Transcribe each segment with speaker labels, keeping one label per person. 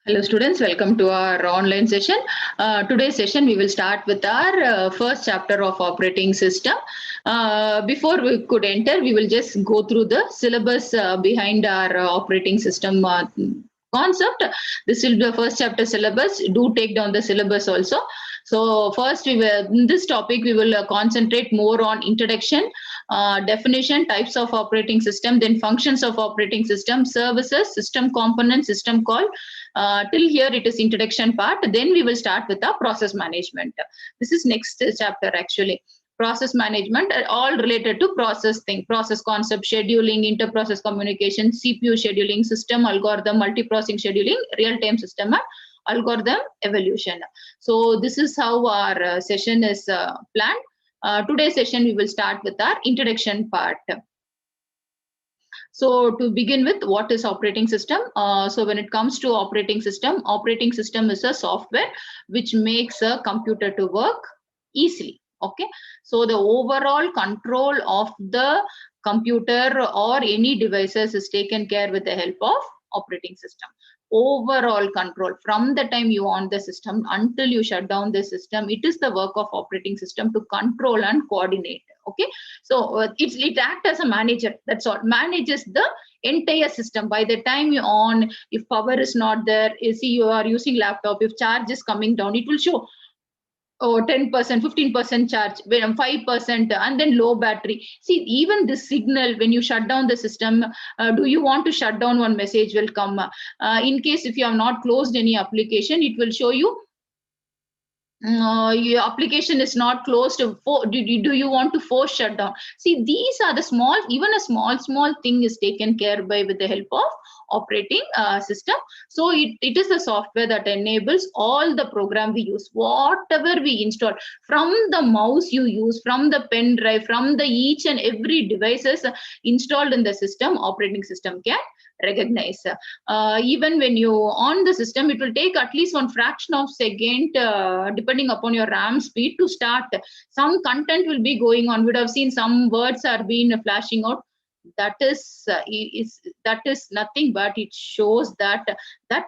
Speaker 1: Hello students, welcome to our online session. Today's session we will start with our first chapter of operating system. Before we could enter, we will just go through the syllabus behind our operating system concept. This will be the first chapter syllabus. Do take down the syllabus also. So first in this topic we will concentrate more on introduction, definition, types of operating system, then functions of operating system, services, system components, system call. Till here it is introduction part. Then we will start with the process management. This is next chapter actually. Process management, all related to process thing, process concept, scheduling, inter-process communication, CPU scheduling, system algorithm, multi-processing scheduling, real-time system and algorithm evolution. So this is how our session is planned. Today's session we will start with our introduction part. So to begin with, what is operating system? So when it comes to operating system is a software which makes a computer to work easily. Okay, so the overall control of the computer or any devices is taken care with the help of operating system. Overall control from the time you on the system until you shut down the system, it is the work of operating system to control and coordinate. Okay, so it acts as a manager. That's all, manages the entire system. By the time you on, if power is not there, you see you are using laptop, if charge is coming down, it will show 10%, 15% charge, 5%, and then low battery. See, even this signal, when you shut down the system, do you want to shut down, one message will come. In case if you have not closed any application, it will show you your application is not closed. Do you want to force shutdown? See, these are the small, even a small thing is taken care by with the help of operating system. So it is the software that enables all the program we use, whatever we install, from the mouse you use, from the pen drive, from the each and every devices installed in the system, operating system can recognize. Even when you on the system, it will take at least one fraction of second, depending upon your RAM speed, to start. Some content will be going on. We would have seen some words are being flashing out. That is nothing but it shows that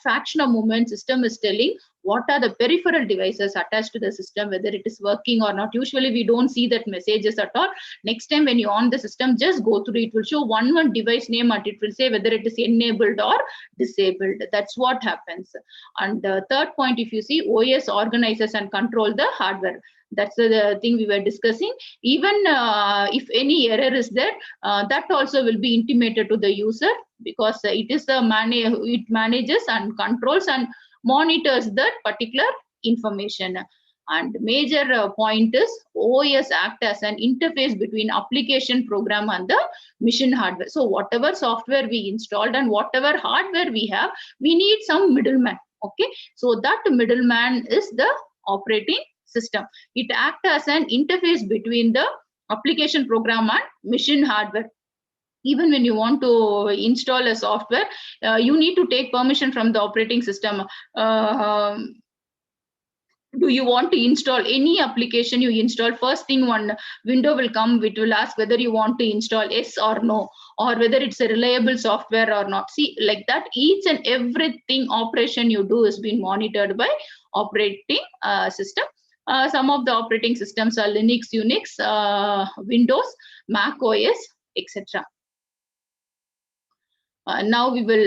Speaker 1: fraction of moment system is telling what are the peripheral devices attached to the system, whether it is working or not. Usually we don't see that messages at all. Next time when you on the system, just go through, it will show one device name and it will say whether it is enabled or disabled. That's what happens. And the third point, if you see, OS organizes and control the hardware. That's the thing we were discussing. Even if any error is there, that also will be intimated to the user, because it is it manages and controls and monitors that particular information. And major point is OS act as an interface between application program and the machine hardware. So whatever software we installed and whatever hardware we have, we need some middleman. Okay, so that middleman is the operating system. It acts as an interface between the application program and machine hardware. Even when you want to install a software, you need to take permission from the operating system. Do you want to install any application you install? First thing, one window will come, which will ask whether you want to install yes or no, or whether it's a reliable software or not. See, like that, each and everything operation you do is being monitored by operating system. Some of the operating systems are Linux, Unix, Windows, Mac OS, etc. Now we will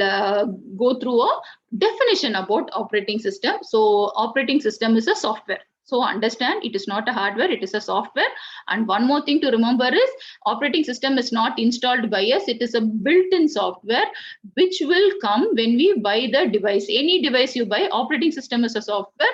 Speaker 1: go through a definition about operating system. So operating system is a software. So understand, it is not a hardware, it is a software. And one more thing to remember is operating system is not installed by us. It is a built-in software which will come when we buy the device. Any device you buy, operating system is a software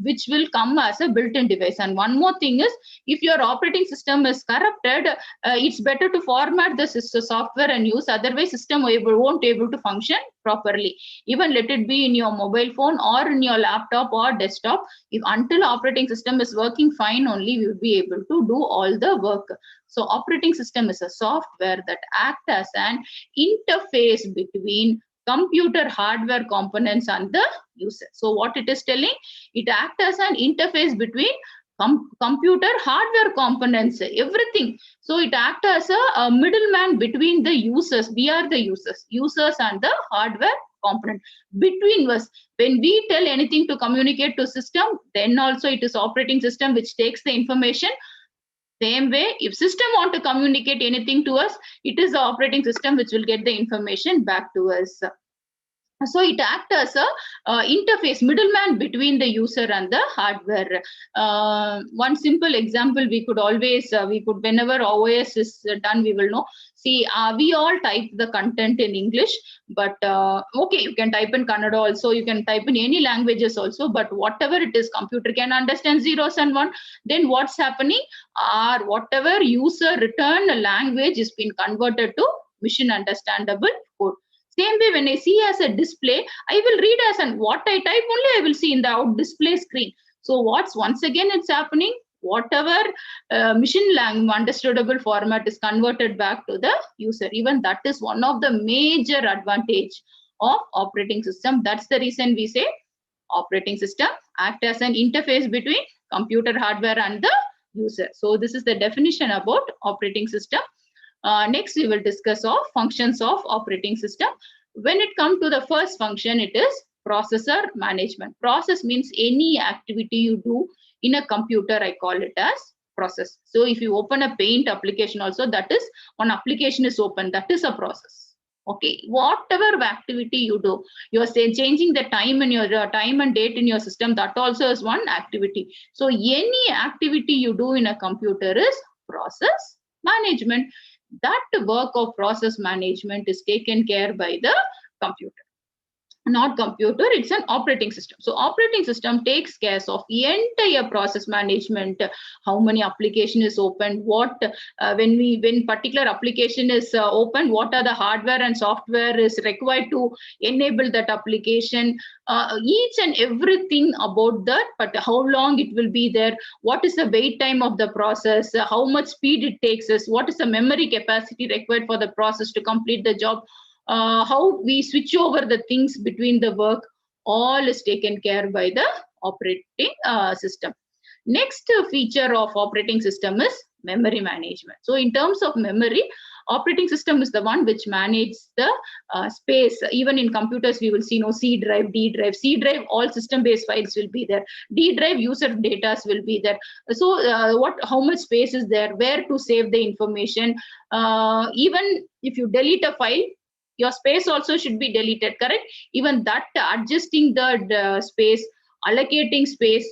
Speaker 1: which will come as a built-in device. And one more thing is, if your operating system is corrupted, it's better to format the software and use, otherwise system won't be able to function properly. Even let it be in your mobile phone or in your laptop or desktop, if until operating system is working fine, only you will be able to do all the work. So operating system is a software that acts as an interface between computer hardware components and the user. So what it is telling, it acts as an interface between computer hardware components, everything. So it acts as a middleman between the users. We are the users and the hardware component. Between us, when we tell anything to communicate to system, then also it is operating system which takes the information. Same way, if system want to communicate anything to us, it is the operating system which will get the information back to us. So it acts as a interface, middleman between the user and the hardware. One simple example we could always, whenever OS is done, we will know. See, we all type the content in English, but okay, you can type in Kannada also, you can type in any languages also, but whatever it is, computer can understand zeros and one. Then what's happening? Whatever user return language is being converted to machine understandable code. Same way, when I see as a display, I will read as an what I type only I will see in the out display screen. So once again it's happening, whatever machine language understandable format is converted back to the user. Even that is one of the major advantage of operating system. That's the reason we say operating system act as an interface between computer hardware and the user. So this is the definition about operating system. Next, we will discuss of functions of operating system. When it comes to the first function, it is processor management. Process means any activity you do in a computer, I call it as process. So if you open a Paint application also, that is one application is open, that is a process. Okay, whatever activity you do, you are changing the time in your time and date in your system, that also is one activity. So any activity you do in a computer is process management. That work of process management is taken care by the computer. Not computer, it's an operating system. So operating system takes care of the entire process management. How many application is open, what when particular application is open, what are the hardware and software is required to enable that application, each and everything about that, but how long it will be there, what is the wait time of the process, how much speed it takes us, what is the memory capacity required for the process to complete the job, how we switch over the things between the work, all is taken care by the operating system. Next feature of operating system is memory management. So in terms of memory, operating system is the one which manages the space. Even in computers, we will see C drive, D drive. C drive, all system-based files will be there. D drive, user data will be there. So how much space is there, where to save the information. Even if you delete a file, your space also should be deleted, correct? Even that, adjusting the space, allocating space.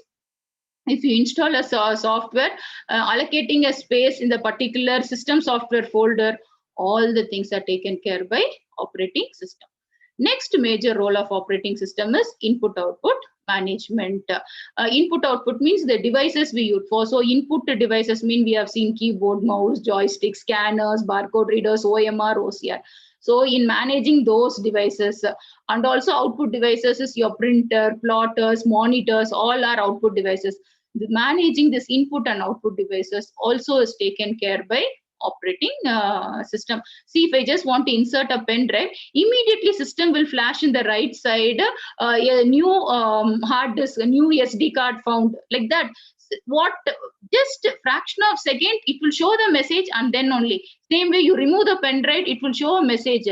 Speaker 1: If you install a software, allocating a space in the particular system software folder, all the things are taken care by operating system. Next major role of operating system is input-output management. Input-output means the devices we use for. So input devices mean we have seen keyboard, mouse, joystick, scanners, barcode readers, OMR, OCR. So in managing those devices, and also output devices is your printer, plotters, monitors, all are output devices. Managing this input and output devices also is taken care by operating system. See, if I just want to insert a pen drive, immediately system will flash in the right side, a new hard disk, a new SD card found, like that. Just a fraction of second, it will show the message, and then only. Same way, you remove the pen drive, it will show a message,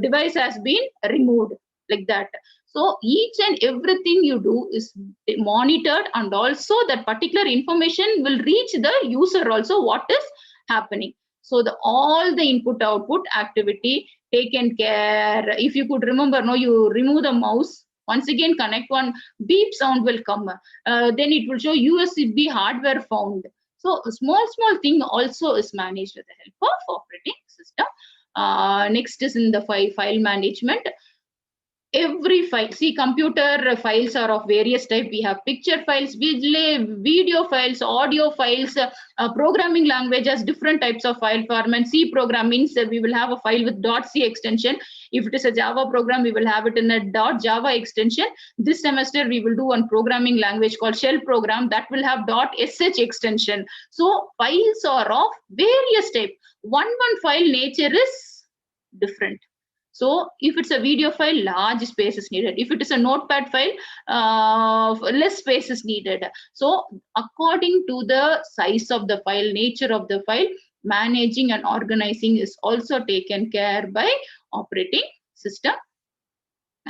Speaker 1: device has been removed, like that. So each and everything you do is monitored, and also that particular information will reach the user also what is happening. So all the input output activity taken care. If you could remember, you remove the mouse, once again connect, one beep sound will come, then it will show USB hardware found. So a small thing also is managed with the help of operating system. Next is in the file management. Every file, see, computer files are of various type. We have picture files, video files, audio files. Programming language has different types of file format. C program means we will have a file with .c extension. If it is a Java program, we will have it in a .java extension. This semester, we will do one programming language called shell program that will have .sh extension. So files are of various type. One file nature is different. So if it's a video file, large space is needed. If it is a notepad file, less space is needed. So according to the size of the file, nature of the file, managing and organizing is also taken care by operating system.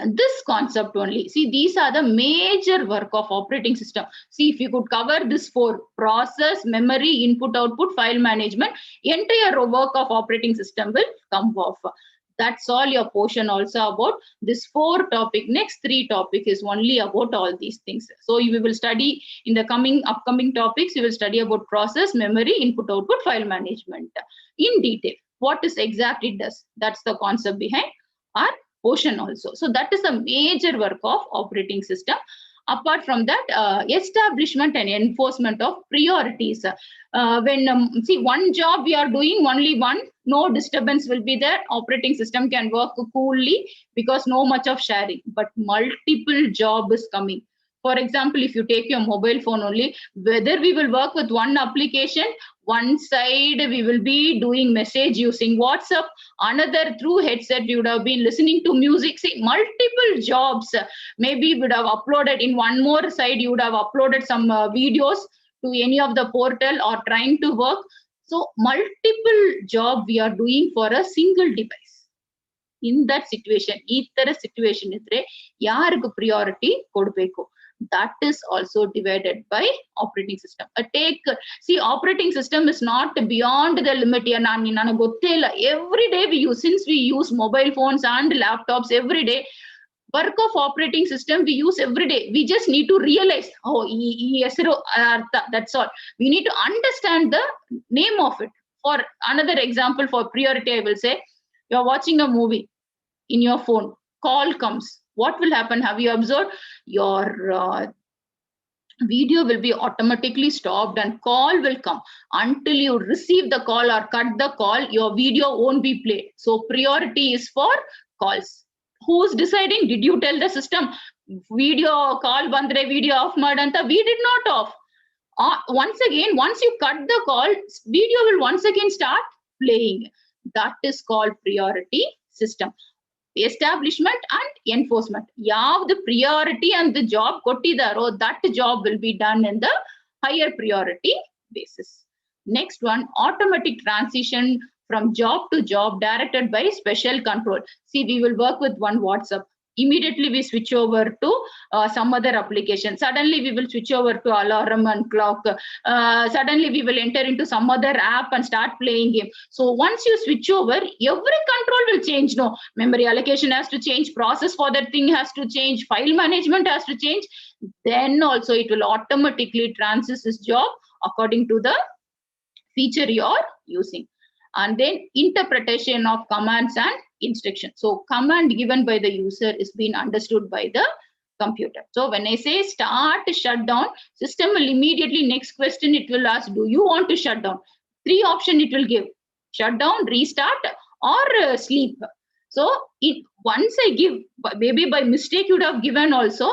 Speaker 1: This concept only. See, these are the major work of operating system. See, if you could cover this 4: process, memory, input, output, file management, entire work of operating system will come off. That's all your portion also about this 4 topic. Next 3 topic is only about all these things. So you will study in the upcoming topics, you will study about process, memory, input, output, file management in detail. What is exactly it does? That's the concept behind our portion also. So that is a major work of operating system. Apart from that, establishment and enforcement of priorities. When see, one job we are doing, only one, no disturbance will be there. Operating system can work coolly because no much of sharing. But multiple job is coming. For example, if you take your mobile phone only, whether we will work with one application, one side we will be doing message using WhatsApp, another through headset we would have been listening to music. See, multiple jobs. Maybe would have uploaded in one more side, you would have uploaded some videos to any of the portal or trying to work. So multiple job we are doing for a single device. In that situation, either situation idre yarukku priority kodbeku. That is also divided by operating system. See, operating system is not beyond the limit. Every day we use, since we use mobile phones and laptops every day, work of operating system we use every day. We just need to realize, oh, that's all. We need to understand the name of it. For another example, for priority, I will say, you're watching a movie in your phone, call comes. What will happen? Have you observed? Your video will be automatically stopped and call will come. Until you receive the call or cut the call, your video won't be played. So priority is for calls. Who's deciding? Did you tell the system video call bandre, video off madanta? We did not off. Once again, once you cut the call, video will once again start playing. That is called priority system. Establishment and enforcement. The priority and the job kottidaro, that job will be done in the higher priority basis. Next one, automatic transition from job to job directed by special control. See, we will work with one WhatsApp. Immediately we switch over to some other application. Suddenly we will switch over to alarm and clock. Suddenly we will enter into some other app and start playing game. So once you switch over, every control will change. No, memory allocation has to change, process for that thing has to change, file management has to change. Then also it will automatically transit this job according to the feature you are using. And then interpretation of commands and instruction. So command given by the user is being understood by the computer. So when I say start shutdown, system will immediately, next question it will ask, do you want to shut down? 3 options it will give: shut down, restart, or sleep. So once I give, maybe by mistake you would have given also.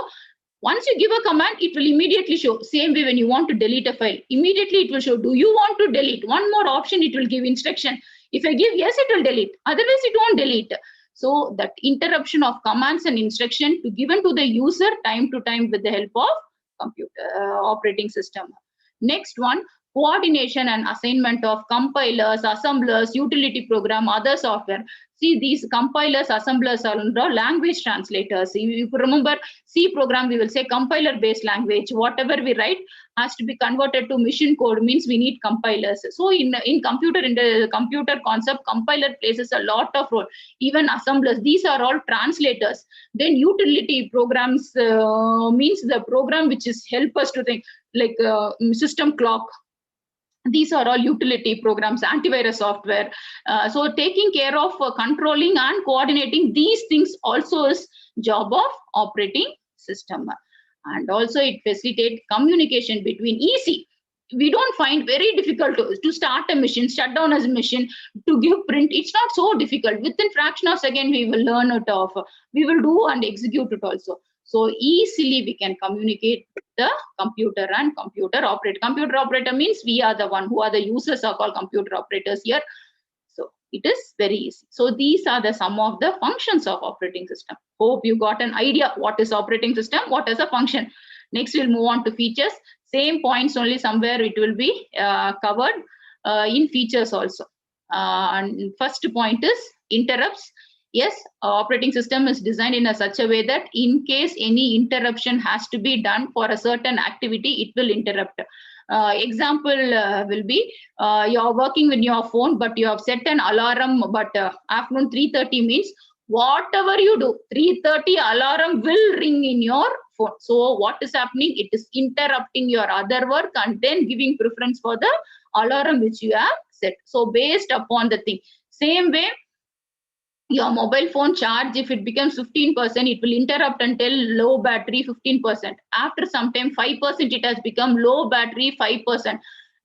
Speaker 1: Once you give a command, it will immediately show. Same way when you want to delete a file, immediately it will show, do you want to delete? One more option, it will give instruction. If I give yes, it will delete. Otherwise, it won't delete. So that interruption of commands and instruction to given to the user time to time with the help of computer operating system. Next one, coordination and assignment of compilers, assemblers, utility program, other software. See, these compilers, assemblers are language translators. If you remember C program, we will say compiler based language. Whatever we write has to be converted to machine code, means we need compilers. So in the computer concept, compiler plays a lot of role. Even assemblers, these are all translators. Then utility programs means the program which is help us to think, like system clock. These are all utility programs, antivirus software. So taking care of controlling and coordinating these things also is job of operating system. And also it facilitates communication between easy. We don't find very difficult to start a machine, shut down as a machine, to give print. It's not so difficult. Within fraction of a second, we will learn it off. We will do and execute it also. So easily we can communicate with the computer and computer operator. Computer operator means we are the one who are the users are called computer operators here. So it is very easy. So these are the some of the functions of operating system. Hope you got an idea what is operating system, what is a function. Next we'll move on to features. Same points, only somewhere it will be covered in features also. And first point is interrupts. Yes, operating system is designed in such a way that in case any interruption has to be done for a certain activity, it will interrupt. Example will be you're working with your phone, but you have set an alarm, but afternoon 3:30 means whatever you do, 3:30 alarm will ring in your phone. So what is happening? It is interrupting your other work and then giving preference for the alarm which you have set. So based upon the thing. Same way, your mobile phone charge, if it becomes 15%, it will interrupt until low battery 15%. After some time 5% it has become low battery 5%.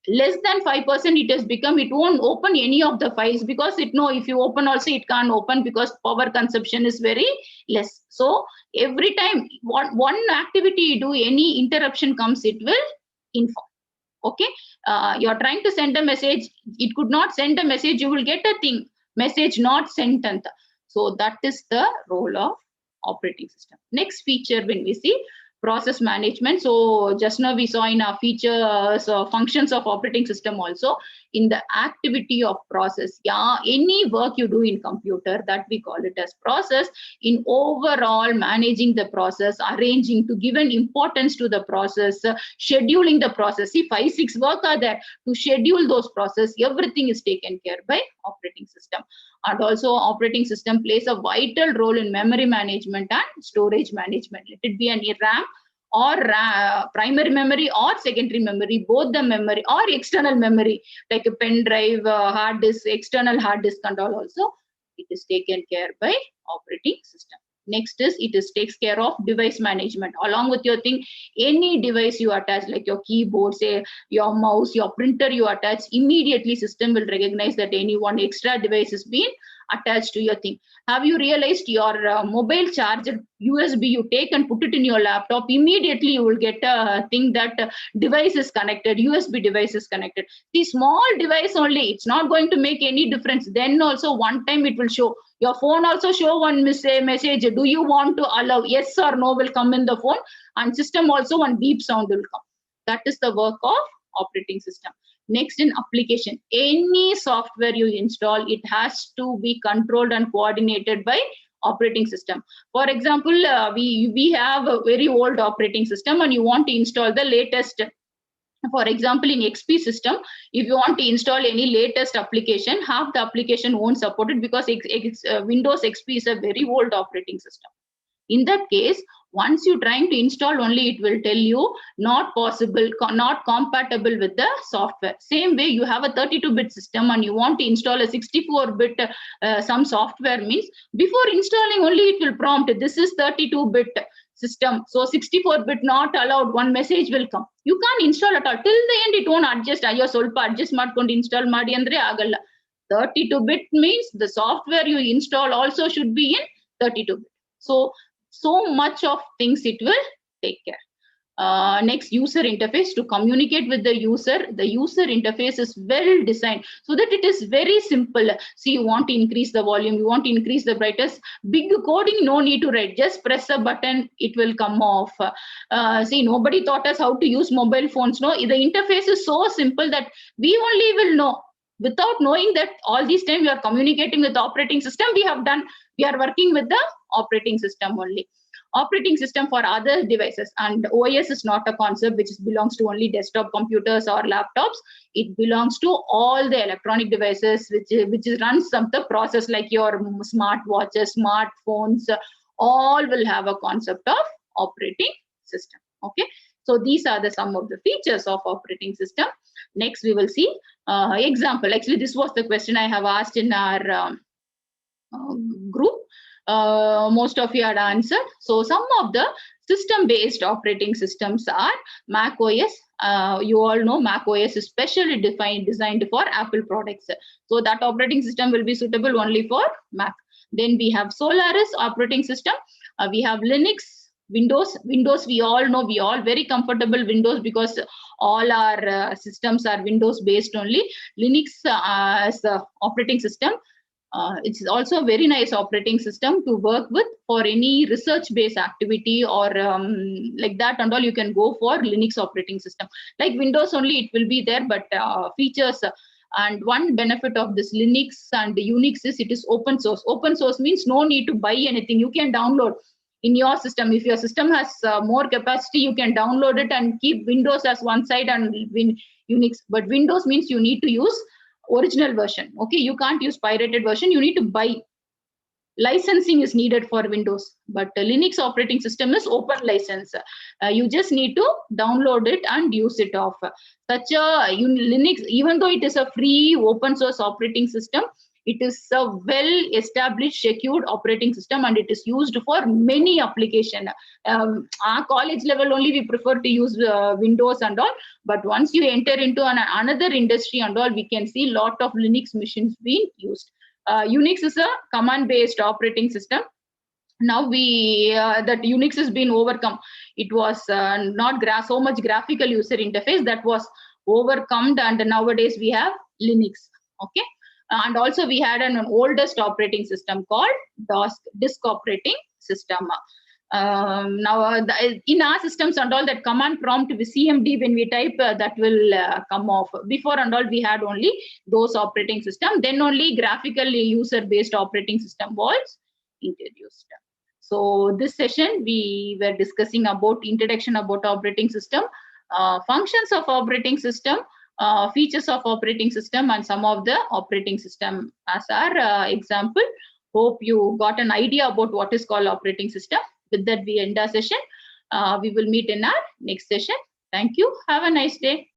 Speaker 1: Less than 5% it has become, it won't open any of the files because it know if you open also it can't open because power consumption is very less. So every time one activity you do, any interruption comes, it will inform. Okay, you're trying to send a message, it could not send a message, you will get a thing, message not sent. So that is the role of operating system. Next feature when we see process management. So just now we saw in our features functions of operating system, also in the activity of process. Yeah, any work you do in computer, that we call it as process. In overall managing the process, arranging to give an importance to the process, scheduling the process. See, 5-6 work are there to schedule those process. Everything is taken care by operating system. And also operating system plays a vital role in memory management and storage management. Let it be an RAM or primary memory or secondary memory, both the memory or external memory like a pen drive, hard disk, external hard disk and all, also it is taken care by operating system. Next is it is takes care of device management along with your thing. Any device you attach, like your keyboard, say your mouse, your printer you attach, immediately system will recognize that any one extra device is being attached to your thing. Have you realized your mobile charger USB you take and put it in your laptop, immediately you will get a thing that device is connected, USB device is connected. The small device only, it's not going to make any difference. Then also one time it will show. Your phone also show one message, do you want to allow? Yes or no will come in the phone, and system also one beep sound will come. That is the work of operating system. Next, in application, any software you install, it has to be controlled and coordinated by operating system. For example, we have a very old operating system and you want to install the latest. For example, in XP system, if you want to install any latest application, half the application won't support it because Windows XP is a very old operating system. In that case, once you're trying to install only, it will tell you not possible, not compatible with the software. Same way, you have a 32-bit system and you want to install a 64-bit some software, means before installing only it will prompt, this is 32-bit system, so 64-bit not allowed, one message will come. You can't install at all. Till the end, it won't adjust. Ayyo solpa adjust ಮಾಡ್ಕೊಂಡು install ಮಾಡಿ ಅಂದ್ರೆ ಆಗಲ್ಲ. 32-bit means the software you install also should be in 32-bit. So much of things it will take care. Next, user interface. To communicate with the user interface is well designed so that it is very simple. See, you want to increase the volume, you want to increase the brightness, big coding no need to write, just press a button, it will come off. See, nobody taught us how to use mobile phones. No, the interface is so simple that we only will know. Without knowing that all this time we are communicating with the operating system, we are working with the operating system only. Operating system for other devices, and OS is not a concept which belongs to only desktop computers or laptops. It belongs to all the electronic devices which runs some of the process, like your smart watches, smartphones, all will have a concept of operating system. Okay, so these are some of the features of operating system. Next, we will see example. Actually, this was the question I have asked in our group. Most of you had answered. So some of the system-based operating systems are Mac OS. You all know Mac OS is specially designed for Apple products. So that operating system will be suitable only for Mac. Then we have Solaris operating system. We have Linux, Windows. We all know, we all very comfortable Windows because all our systems are Windows based only. Linux as the operating system. It's also a very nice operating system to work with for any research-based activity or like that and all. You can go for Linux operating system. Like Windows only, it will be there, but features And one benefit of this Linux and Unix is it is open source. Open source means no need to buy anything. You can download in your system. If your system has more capacity, you can download it and keep Windows as one side and Unix. But Windows means you need to use original version. Okay, you can't use pirated version. You need to buy. Licensing is needed for Windows, but Linux operating system is open license. You just need to download it and use it off. Such a Linux, even though it is a free open source operating system, it is a well established secured operating system, and it is used for many applications. Our college level only we prefer to use Windows and all, but once you enter into another industry and all, we can see lot of Linux machines being used. Unix is a command-based operating system. Now that Unix has been overcome. It was not so much graphical user interface that was overcome, and nowadays we have Linux. Okay, and also we had an oldest operating system called disk operating system. Now in our systems and all, that command prompt with CMD, when we type that will come off. Before and all, we had only those operating system. Then only graphically user based operating system was introduced. So this session we were discussing about introduction about operating system, functions of operating system, features of operating system, and some of the operating system as our example. Hope you got an idea about what is called operating system. With that, we end our session. We will meet in our next session. Thank you. Have a nice day.